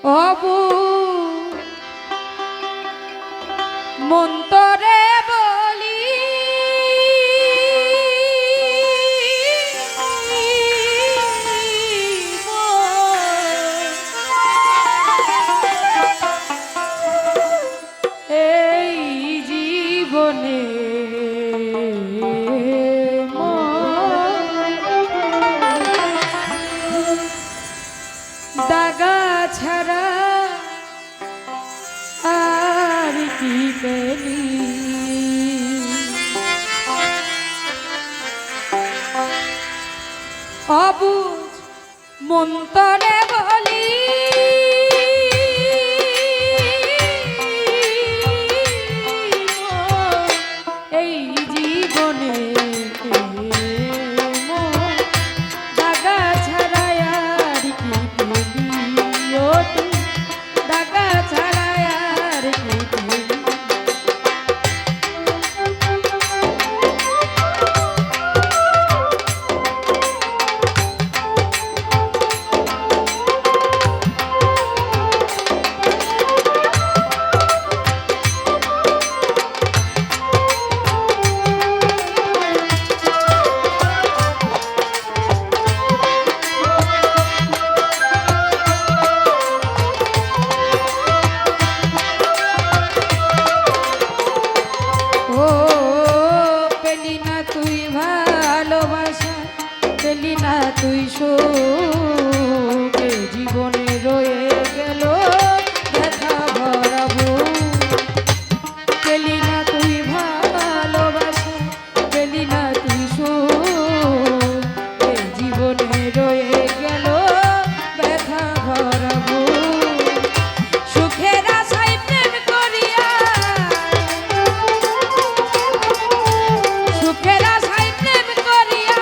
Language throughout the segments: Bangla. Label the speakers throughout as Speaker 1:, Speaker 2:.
Speaker 1: অবু মন্তরে বলি এই জীবনে দাগা ছাড়া আর কি পেলি অবুঝ মন্তরে বলি এই জীবনে দাগা ছাড়া আর কি পেলি ও তুই দাগা ছাড়া আর কি পেলি পেলি না তুই সুখে জীবনে রয়ে গেল ব্যথা ভরা বুক পেলি না তুই ভালোবাসা পেলি না তুই সুখে জীবনে রয়ে গেল ব্যথা ভরা বুক সুখের আশায় প্রেম করিয়া সুখের আশায় প্রেম করিয়া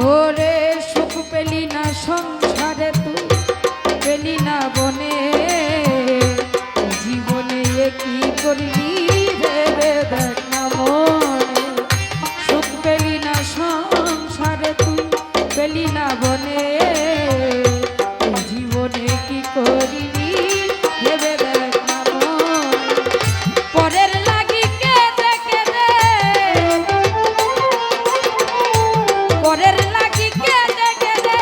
Speaker 1: ওরে সুখ পেলি না সংসারে তুই পেলি না বনে জীবনে কি করলি ভেবে দেখ না মনে সুখ পেলি না সংসারে তুই পেলি না বনে জীবনে কি করলি ভেবে দেখ না মনে পরের লাগি কেঁদে কেঁদে পরের লাগি কেঁদে কেঁদে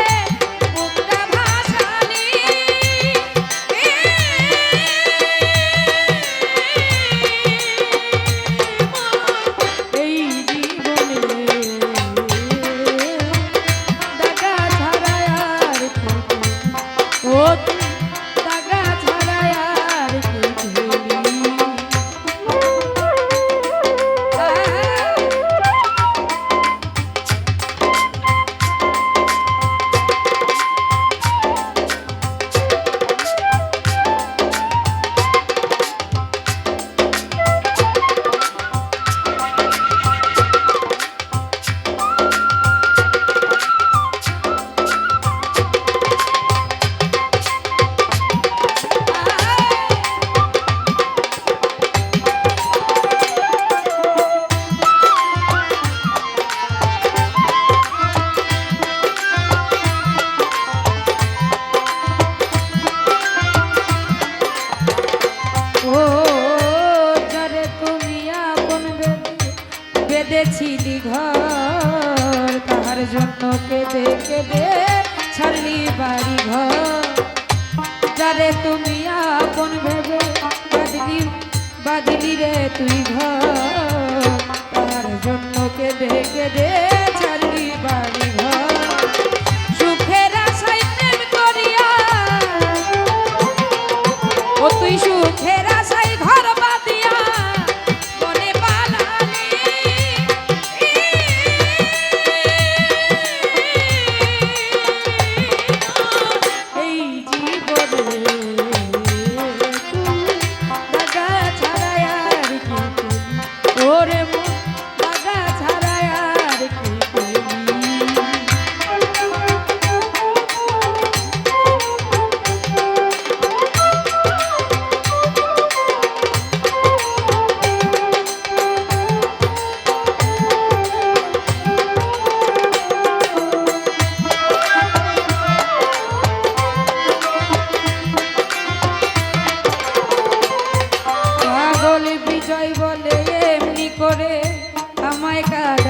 Speaker 1: মুখটা ভাসালি এই জীবনে দাগা ছাড়া আর ও দাগা ছাড়া আর বেঁধেছিলি ঘর তাহার জন্য কেঁদে কেঁদে ছাড়লি বাড়ি ঘর যারে তুমি আপন ভেবে বাঁধলি রে তুই ঘর তার জন্য কেঁদে আমায় কাজ